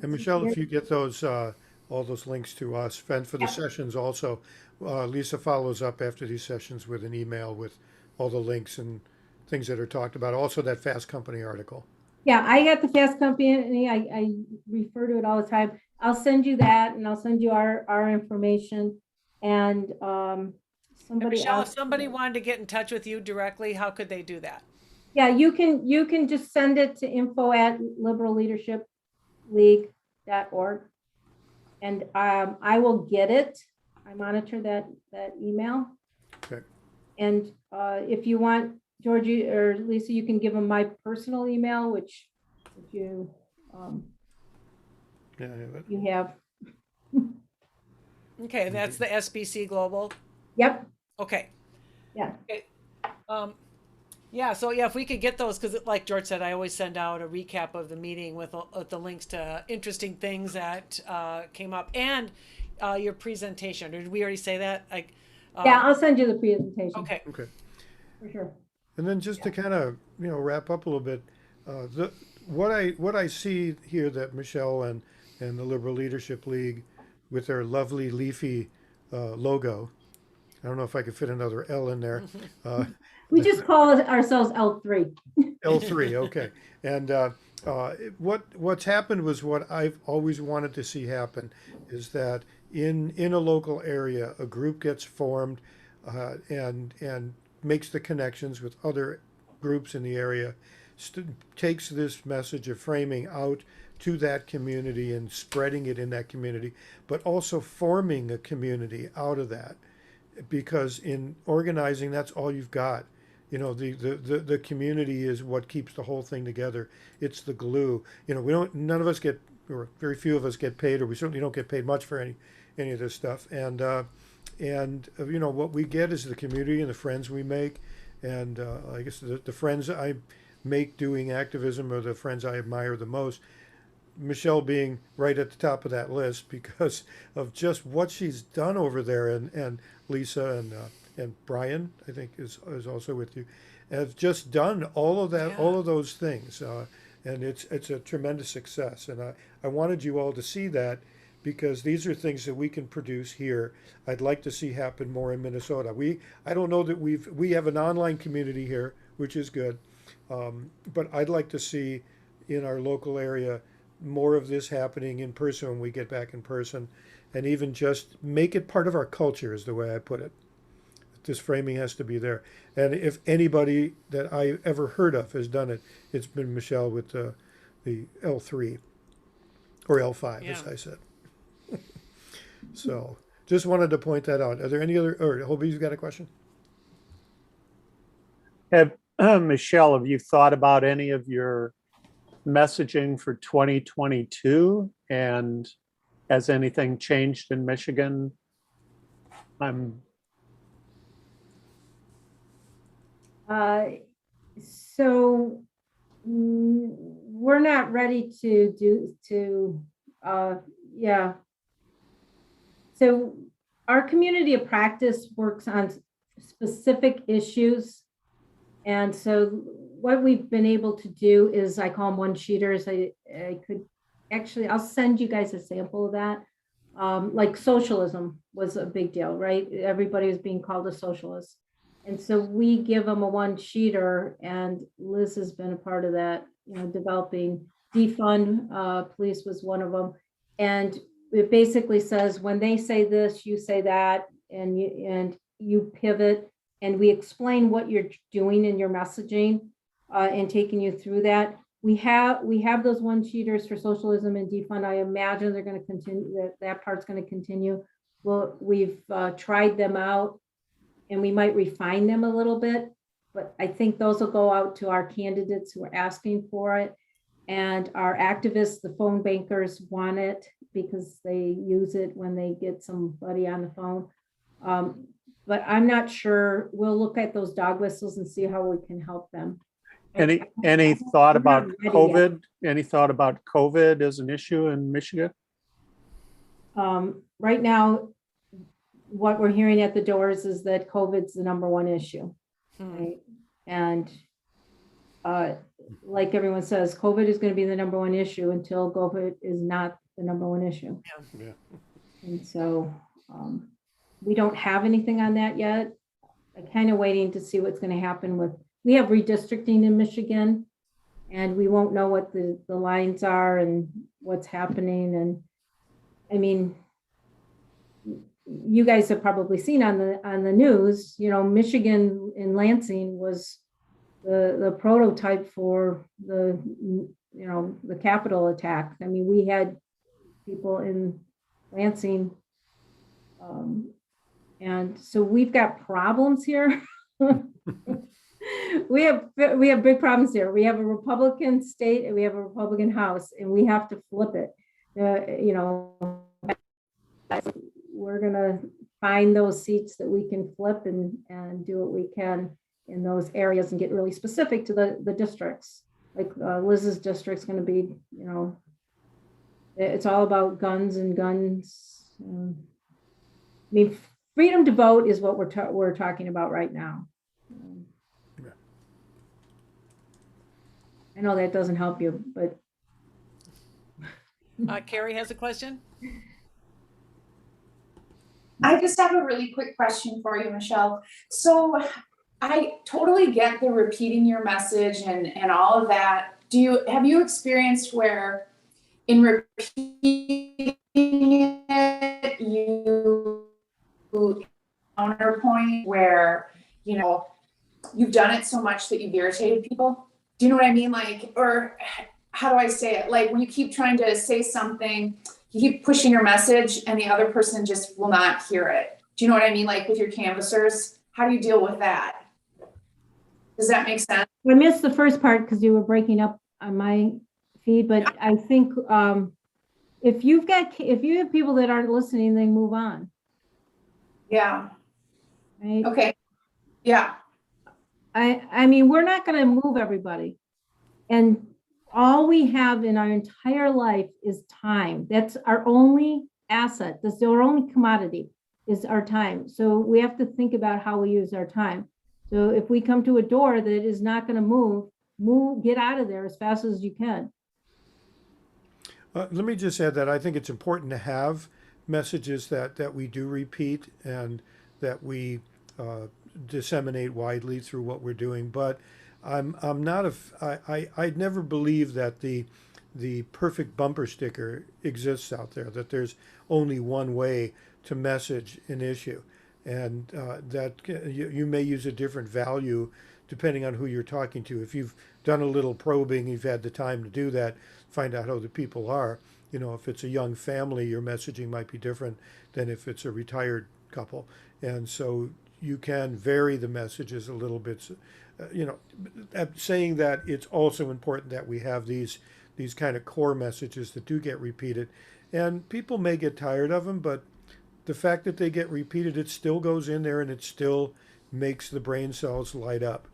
And Michelle, if you get those all those links to us, and for the sessions also, Lisa follows up after these sessions with an email with all the links and things that are talked about. Also, that Fast Company article. Yeah, I got the Fast Company. I refer to it all the time. I'll send you that, and I'll send you our information. And Michelle, if somebody wanted to get in touch with you directly, how could they do that? Yeah, you can just send it to info@liberalleadershipleague.org, and I will get it. I monitor that email. Okay. And if you want, Georgie or Lisa, you can give them my personal email, which you Yeah, I have it. you have. Okay, that's the SBC Global. Yep. Okay. Yeah. Okay. Yeah. So yeah, if we could get those, because like George said, I always send out a recap of the meeting with the links to interesting things that came up, and your presentation. Did we already say that? Yeah, I'll send you the presentation. Okay. Okay. For sure. And then just to kind of wrap up a little bit, what I see here that Michelle and the Liberal Leadership League, with their lovely leafy logo. I don't know if I could fit another L in there. We just call ourselves L3. L3, okay. And what's happened was what I've always wanted to see happen is that in a local area, a group gets formed and makes the connections with other groups in the area, takes this message of framing out to that community and spreading it in that community, but also forming a community out of that. Because in organizing, that's all you've got. The community is what keeps the whole thing together. It's the glue. None of us get, or very few of us get paid, or we certainly don't get paid much for any of this stuff. And what we get is the community and the friends we make. And I guess the friends I make doing activism are the friends I admire the most. Michelle being right at the top of that list because of just what she's done over there, and Lisa and Brian, I think, is also with you, have just done all of that, Yeah. all of those things, and it's a tremendous success. And I wanted you all to see that because these are things that we can produce here. I'd like to see happen more in Minnesota. I don't know that we have an online community here, which is good, but I'd like to see in our local area more of this happening in person when we get back in person, and even just make it part of our culture is the way I put it. This framing has to be there. And if anybody that I ever heard of has done it, it's been Michelle with the L3 or L5, as Yeah. I said. So just wanted to point that out. Are there any other, or Hobie's got a question? Have, Michelle, have you thought about any of your messaging for 2022? And has anything changed in Michigan? I'm So we're not ready yeah. So our community of practice works on specific issues. And so what we've been able to do is, I call them one-sheeters. I could actually, I'll send you guys a sample of that. Like socialism was a big deal, right? Everybody was being called a socialist. And so we give them a one-sheeter, and Liz has been a part of that, developing defund police was one of them. And it basically says, when they say this, you say that, and you pivot, and we explain what you're doing in your messaging and taking you through that. We have those one-sheeters for socialism and defund. I imagine they're going to continue, that part's going to continue. Well, we've tried them out, and we might refine them a little bit, but I think those will go out to our candidates who are asking for it. And our activists, the phone bankers, want it because they use it when they get somebody on the phone. But I'm not sure. We'll look at those dog whistles and see how we can help them. any thought I'm not about ready COVID? Any thought about COVID as an issue in Michigan? Right now, what we're hearing at the doors is that COVID's the number one issue. Right? And like everyone says, COVID is going to be the number one issue until COVID is not the number one issue. Yeah. And so we don't have anything on that yet. I'm kind of waiting to see what's going to happen we have redistricting in Michigan, and we won't know what the lines are and what's happening. And I mean, you guys have probably seen on the news, Michigan in Lansing was the prototype for the Capitol attack. I mean, we had people in Lansing, and so we've got problems here. We have big problems here. We have a Republican state and we have a Republican House, and we have to flip it. We're gonna find those seats that we can flip and do what we can in those areas and get really specific to the districts. Like Liz's district's going to be, it's all about guns and guns. I mean, freedom to vote is what we're talking about right now. I know that doesn't help you, but. Carrie has a question. I just have a really quick question for you, Michelle. So I totally get the repeating your message and all of that. Have you experienced where in repeating it, you counterpoint where, you've done it so much that you've irritated people? Do you know what I mean? Like, or how do I say it? Like when you keep trying to say something, you keep pushing your message and the other person just will not hear it. Do you know what I mean? Like with your canvassers, how do you deal with that? Does that make sense? I missed the first part because you were breaking up on my feed, but I think if you have people that aren't listening, then move on. Yeah. Right? Okay. Yeah. I mean, we're not going to move everybody. And all we have in our entire life is time. That's our only asset. That's our only commodity is our time. So we have to think about how we use our time. So if we come to a door that is not going to move, get out of there as fast as you can. Let me just add that I think it's important to have messages that we do repeat and that we disseminate widely through what we're doing. But I'm not I never believe that the perfect bumper sticker exists out there, that there's only one way to message an issue, and that you may use a different value depending on who you're talking to. If you've done a little probing, you've had the time to do that, find out how the people are. You know, if it's a young family, your messaging might be different than if it's a retired couple. And so you can vary the messages a little bit. You know, saying that it's also important that we have these kind of core messages that do get repeated. And people may get tired of them, but the fact that they get repeated, it still goes in there and it still makes the brain cells light up.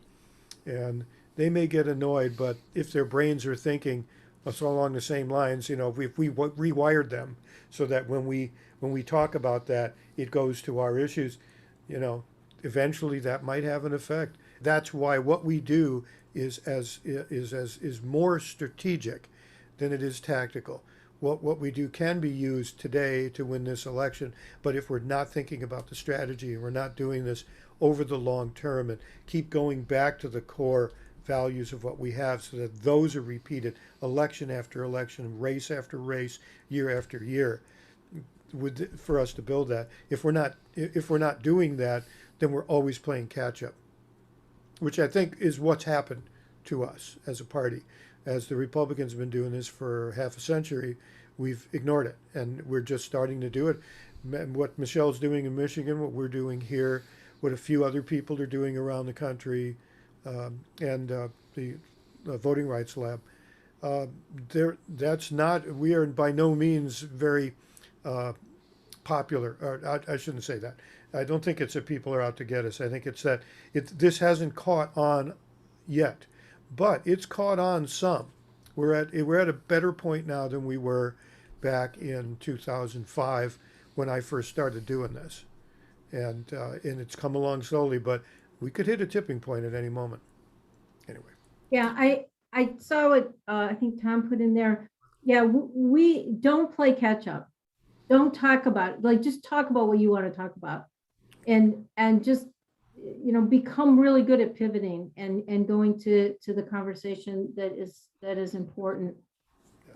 And they may get annoyed, but if their brains are thinking so along the same lines, you know, if we rewired them so that when we talk about that, it goes to our issues, you know, eventually that might have an effect. That's why what we do is more strategic than it is tactical. What we do can be used today to win this election, but if we're not thinking about the strategy and we're not doing this over the long term and keep going back to the core values of what we have so that those are repeated election after election, race after race, year after year, for us to build that. If we're not doing that, then we're always playing catch up, which I think is what's happened to us as a party. As the Republicans have been doing this for half a century, we've ignored it, and we're just starting to do it. What Michelle's doing in Michigan, what we're doing here, what a few other people are doing around the country, and the Voting Rights Lab. That's not. We are by no means very popular. Or I shouldn't say that. I don't think it's that people are out to get us. I think it's that this hasn't caught on yet, but it's caught on some. We're at a better point now than we were back in 2005 when I first started doing this, and it's come along slowly, but we could hit a tipping point at any moment. Anyway. Yeah, I saw what I think Tom put in there. Yeah, we don't play catch up. Don't talk about it. Like, just talk about what you want to talk about, and just, you know, become really good at pivoting and going to the conversation that is important.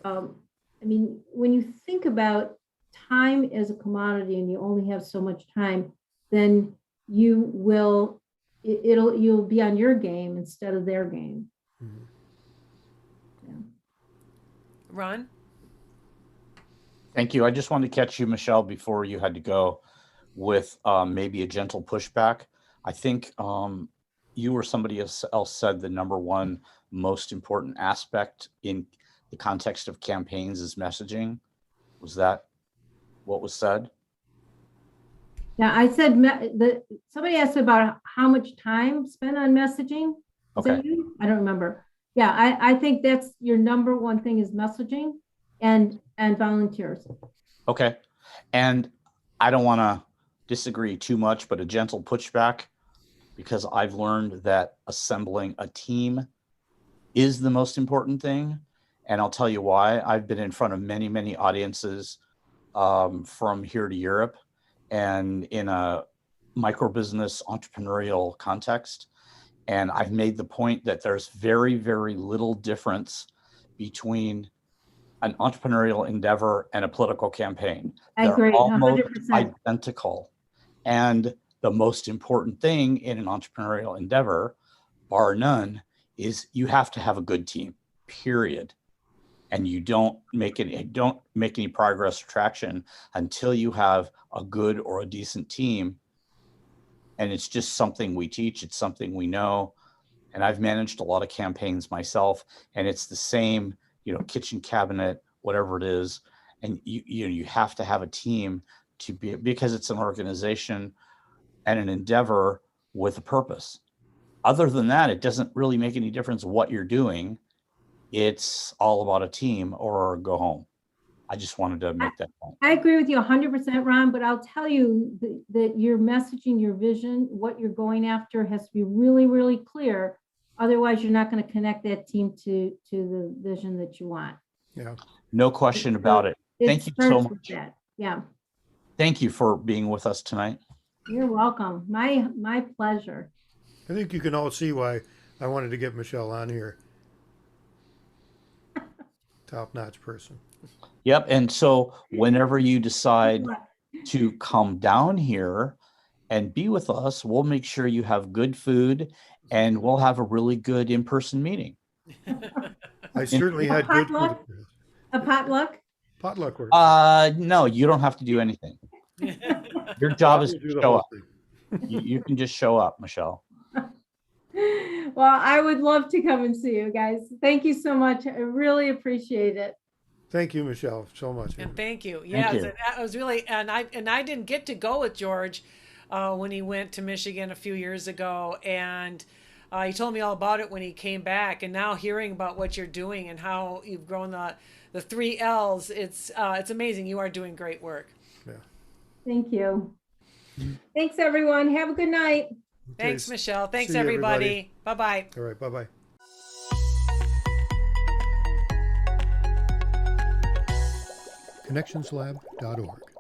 I mean, when you think about time as a commodity and you only have so much time, then you'll be on your game instead of their game. Mm-hmm. Yeah. Ron? Thank you. I just wanted to catch you, Michelle, before you had to go with maybe a gentle pushback. I think you or somebody else said the number one most important aspect in the context of campaigns is messaging. Was that what was said? Yeah, I said somebody asked about how much time spent on messaging. Is Okay. that you? I don't remember. Yeah, I think that's your number one thing is messaging and volunteers. Okay. And I don't want to disagree too much, but a gentle pushback, because I've learned that assembling a team is the most important thing. And I'll tell you why. I've been in front of many, many audiences from here to Europe and in a micro business entrepreneurial context. And I've made the point that there's very, very little difference between an entrepreneurial endeavor and a political campaign. I They're agree, almost 100%. identical. And the most important thing in an entrepreneurial endeavor, bar none, is you have to have a good team, period. And you don't make any progress or traction until you have a good or a decent team. And it's just something we teach. It's something we know. And I've managed a lot of campaigns myself, and it's the same, kitchen cabinet, whatever it is. And you have to have a team to be, because it's an organization and an endeavor with a purpose. Other than that, it doesn't really make any difference what you're doing it's all about a team or go home. I just wanted to make that point. I agree with you 100%, Ron, but I'll tell you that your messaging, your vision, what you're going after has to be really, really clear. Otherwise, you're not going to connect that team to the vision that you want. Yeah. No question about it. Thank you so starts with much. that. Yeah, Thank you for being with us tonight. you're welcome. My pleasure. I think you can all see why I wanted to get Michelle on here. Top-notch person. Yep. And so whenever you decide to come down here and be with us, we'll make sure you have good food and we'll have a really good in-person meeting. I certainly had good food. A potluck? Potluck work. No, you don't have to do anything. Your job is We'll to do the show whole up. thing. You can just show up, Michelle. Well, I would love to come and see you guys. Thank you so much. I really appreciate it. Thank you, Michelle, so much. And thank you. Yes, you. and that was really, and I didn't get to go with George when he went to Michigan a few years ago, and he told me all about it when he came back. And now hearing about what you're doing and how you've grown the 3 L's, it's amazing. You are doing great work. Yeah. Thank you. Thanks, everyone. Have a good night. Thanks, Okay, Michelle. Thanks, see you, everybody. Bye-bye. All right, bye-bye. connectionslab.org